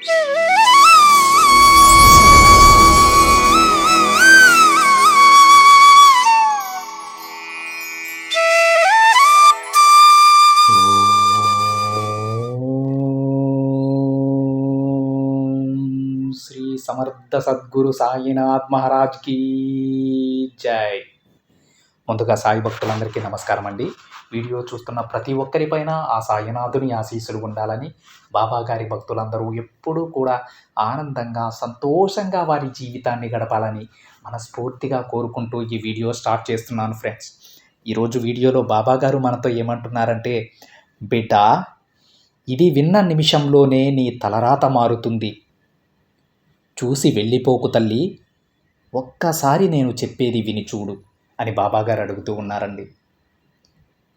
శ్రీ సమర్థ సద్గురు సాయినాథ్ మహారాజ్ కీ జై. ముందుగా సాయి భక్తులందరికీ నమస్కారం అండి. వీడియో చూస్తున్న ప్రతి ఒక్కరిపైన ఆ సాయినాథుని ఆశీస్సులు ఉండాలని, బాబా గారి భక్తులందరూ ఎప్పుడూ కూడా ఆనందంగా సంతోషంగా వారి జీవితాన్ని గడపాలని మనస్ఫూర్తిగా కోరుకుంటూ ఈ వీడియో స్టార్ట్ చేస్తున్నాను ఫ్రెండ్స్. ఈరోజు వీడియోలో బాబా గారు మనతో ఏమంటున్నారంటే, బిడ్డ, ఇది విన్న నిమిషంలోనే నీ తలరాత మారుతుంది. చూసి వెళ్ళిపోకు తల్లి, ఒక్కసారి నేను చెప్పేది విని చూడు అని బాబాగారు అడుగుతూ ఉన్నారండి.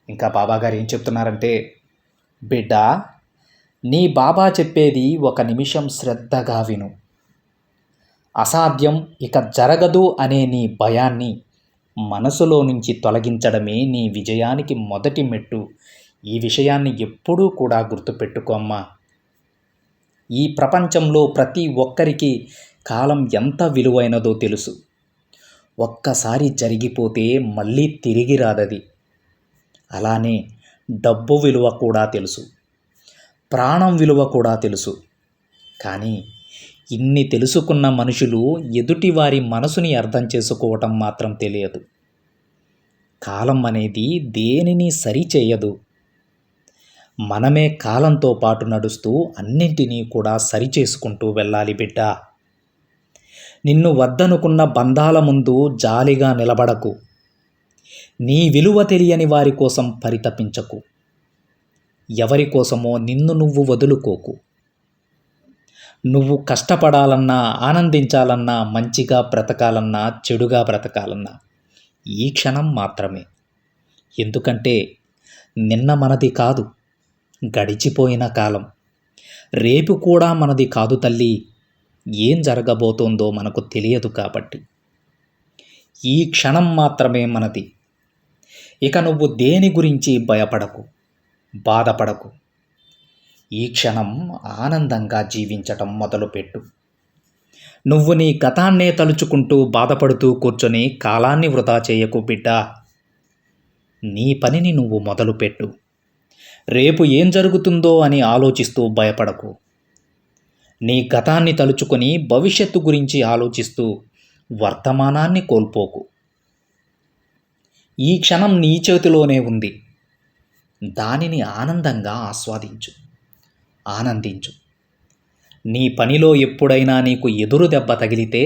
ఇంకా బాబాగారు ఏం చెప్తున్నారంటే, బిడ్డ, నీ బాబా చెప్పేది ఒక నిమిషం శ్రద్ధగా విను. అసాధ్యం, ఇక జరగదు అనే నీ భయాన్ని మనసులో నుంచి తొలగించడమే నీ విజయానికి మొదటి మెట్టు. ఈ విషయాన్ని ఎప్పుడూ కూడా గుర్తుపెట్టుకో అమ్మా. ఈ ప్రపంచంలో ప్రతి ఒక్కరికి కాలం ఎంత విలువైనదో తెలుసు. ఒక్కసారి జరిగిపోతే మళ్ళీ తిరిగి రాదది. అలానే డబ్బు విలువ కూడా తెలుసు, ప్రాణం విలువ కూడా తెలుసు. కానీ ఇన్ని తెలుసుకున్న మనుషులు ఎదుటివారి మనసుని అర్థం చేసుకోవటం మాత్రం తెలియదు. కాలం అనేది దేనిని సరిచేయదు. మనమే కాలంతో పాటు నడుస్తూ అన్నింటినీ కూడా సరిచేసుకుంటూ వెళ్ళాలి బిడ్డ. నిన్ను వద్దనుకున్న బంధాల ముందు జాలిగా నిలబడకు. నీ విలువ తెలియని వారి కోసం పరితపించకు. ఎవరి కోసమో నిన్ను నువ్వు వదులుకోకు. నువ్వు కష్టపడాలన్నా, ఆనందించాలన్నా, మంచిగా బ్రతకాలన్నా, చెడుగా బ్రతకాలన్నా ఈ క్షణం మాత్రమే. ఎందుకంటే నిన్న మనది కాదు, గడిచిపోయిన కాలం. రేపు కూడా మనది కాదు తల్లి. ఏం జరగబోతోందో మనకు తెలియదు కాబట్టి ఈ క్షణం మాత్రమే మనది. ఇక నువ్వు దేని గురించి భయపడకు, బాధపడకు. ఈ క్షణం ఆనందంగా జీవించటం మొదలుపెట్టు. నువ్వు నీ గతాన్నే తలుచుకుంటూ బాధపడుతూ కూర్చొని కాలాన్ని వృధా చేయకు బిడ్డ. నీ పనిని నువ్వు మొదలుపెట్టు. రేపు ఏం జరుగుతుందో అని ఆలోచిస్తూ భయపడకు. నీ గతాన్ని తలుచుకొని భవిష్యత్తు గురించి ఆలోచిస్తూ వర్తమానాన్ని కోల్పోకు. ఈ క్షణం నీ చేతిలోనే ఉంది. దానిని ఆనందంగా ఆస్వాదించు, ఆనందించు. నీ పనిలో ఎప్పుడైనా నీకు ఎదురు దెబ్బ తగిలితే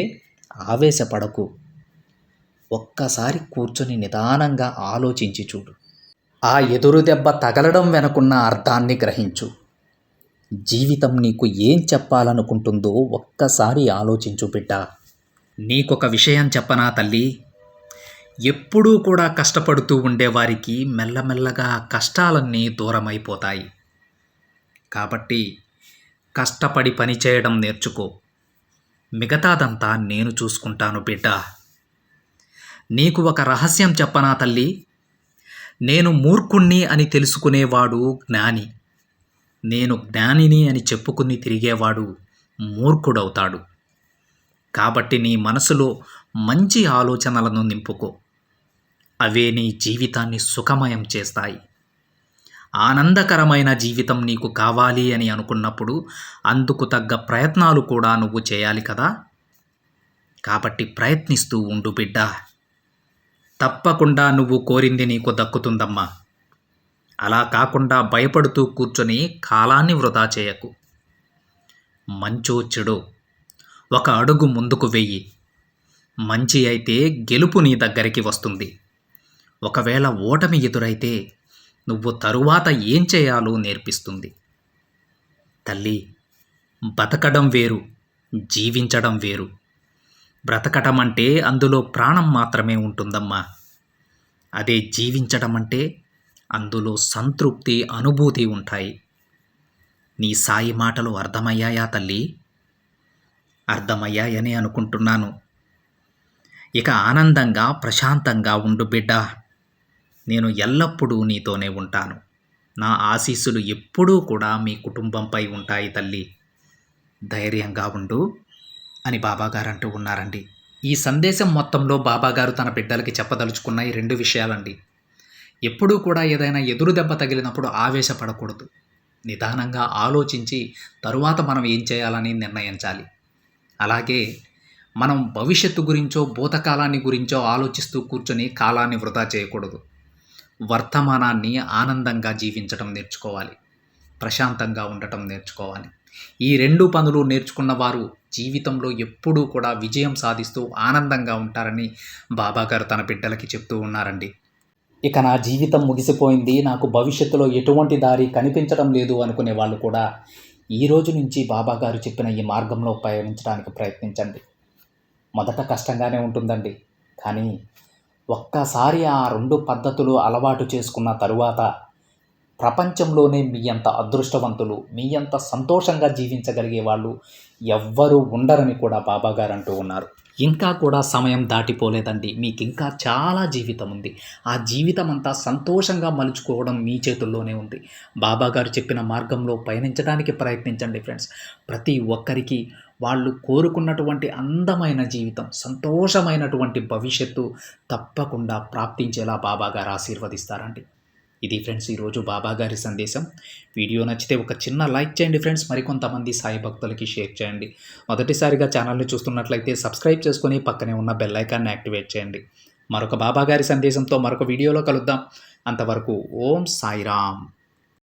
ఆవేశపడకు. ఒక్కసారి కూర్చొని నిదానంగా ఆలోచించి చూడు. ఆ ఎదురు దెబ్బ తగలడం వెనుకున్న అర్థాన్ని గ్రహించు. జీవితం నీకు ఏం చెప్పాలనుకుంటుందో ఒక్కసారి ఆలోచించు బిడ్డ. నీకొక విషయం చెప్పనా తల్లి? ఎప్పుడూ కూడా కష్టపడుతూ ఉండేవారికి మెల్లమెల్లగా కష్టాలన్నీ దూరమైపోతాయి. కాబట్టి కష్టపడి పని చేయడం నేర్చుకో. మిగతాదంతా నేను చూసుకుంటాను బిడ్డ. నీకు ఒక రహస్యం చెప్పనా తల్లి? నేను మూర్ఖుణ్ణి అని తెలుసుకునేవాడు జ్ఞాని. నేను జ్ఞానిని అని చెప్పుకుని తిరిగేవాడు మూర్ఖుడవుతాడు. కాబట్టి నీ మనసులో మంచి ఆలోచనలను నింపుకో. అవే నీ జీవితాన్ని సుఖమయం చేస్తాయి. ఆనందకరమైన జీవితం నీకు కావాలి అని అనుకున్నప్పుడు అందుకు తగ్గ ప్రయత్నాలు కూడా నువ్వు చేయాలి కదా. కాబట్టి ప్రయత్నిస్తూ ఉండు బిడ్డ. తప్పకుండా నువ్వు కోరింది నీకు దక్కుతుందమ్మా. అలా కాకుండా భయపడుతూ కూర్చొని కాలాన్ని వృధా చేయకు. మంచో చెడో ఒక అడుగు ముందుకు వెయ్యి. మంచి అయితే గెలుపు నీ దగ్గరికి వస్తుంది. ఒకవేళ ఓటమి ఎదురైతే నువ్వు తరువాత ఏం చేయాలో నేర్పిస్తుంది. తల్లి, బతకడం వేరు, జీవించడం వేరు. బ్రతకటం అంటే అందులో ప్రాణం మాత్రమే ఉంటుందమ్మా. అదే జీవించడం అంటే అందులో సంతృప్తి, అనుభూతి ఉంటాయి. నీ సాయి మాటలు అర్థమయ్యాయా తల్లి? అర్థమయ్యాయని అనుకుంటున్నాను. ఇక ఆనందంగా, ప్రశాంతంగా ఉండు బిడ్డ. నేను ఎల్లప్పుడూ నీతోనే ఉంటాను. నా ఆశీస్సులు ఎప్పుడూ కూడా మీ కుటుంబంపై ఉంటాయి తల్లి. ధైర్యంగా ఉండు అని బాబాగారు అంటూ ఉన్నారండి. ఈ సందేశం మొత్తంలో బాబాగారు తన బిడ్డలకి చెప్పదలుచుకున్న ఈ 2 విషయాలండి. ఎప్పుడూ కూడా ఏదైనా ఎదురు దెబ్బ తగిలినప్పుడు ఆవేశపడకూడదు. నిదానంగా ఆలోచించి తరువాత మనం ఏం చేయాలని నిర్ణయించాలి. అలాగే మనం భవిష్యత్తు గురించో, భూతకాలాన్ని గురించో ఆలోచిస్తూ కూర్చొని కాలాన్ని వృధా చేయకూడదు. వర్తమానాన్ని ఆనందంగా జీవించటం నేర్చుకోవాలి. ప్రశాంతంగా ఉండటం నేర్చుకోవాలి. ఈ 2 పనులు నేర్చుకున్న వారు జీవితంలో ఎప్పుడూ కూడా విజయం సాధిస్తూ ఆనందంగా ఉంటారని బాబాగారు తన బిడ్డలకి చెప్తూ ఉన్నారండి. ఇక నా జీవితం ముగిసిపోయింది, నాకు భవిష్యత్తులో ఎటువంటి దారి కనిపించడం లేదు అనుకునే వాళ్ళు కూడా ఈ రోజు నుంచి బాబాగారు చెప్పిన ఈ మార్గంలో పయనించడానికి ప్రయత్నించండి. మొదట కష్టంగానే ఉంటుందండి. కానీ ఒక్కసారి ఆ 2 పద్ధతులు అలవాటు చేసుకున్న తరువాత ప్రపంచంలోనే మీ అంత అదృష్టవంతులు, మీ అంత సంతోషంగా జీవించగలిగే వాళ్ళు ఎవ్వరూ ఉండరని కూడా బాబాగారు అంటూ ఉన్నారు. ఇంకా కూడా సమయం దాటిపోలేదండి. మీకింకా చాలా జీవితం ఉంది. ఆ జీవితం అంతా సంతోషంగా మలుచుకోవడం మీ చేతుల్లోనే ఉంది. బాబాగారు చెప్పిన మార్గంలో పయనించడానికి ప్రయత్నించండి ఫ్రెండ్స్. ప్రతి ఒక్కరికి వాళ్ళు కోరుకున్నటువంటి అందమైన జీవితం, సంతోషమైనటువంటి భవిష్యత్తు తప్పకుండా ప్రాప్తించేలా బాబాగారు ఆశీర్వదిస్తారండి. ఇది ఫ్రెండ్స్ ఈరోజు బాబాగారి సందేశం. వీడియో నచ్చితే ఒక చిన్న లైక్ చేయండి ఫ్రెండ్స్. మరికొంతమంది సాయి భక్తులకి షేర్ చేయండి. మొదటిసారిగా ఛానల్ని చూస్తున్నట్లయితే సబ్స్క్రైబ్ చేసుకొని పక్కనే ఉన్న బెల్ ఐకాన్ని యాక్టివేట్ చేయండి. మరొక బాబాగారి సందేశంతో మరొక వీడియోలో కలుద్దాం. అంతవరకు ఓం సాయిరామ్.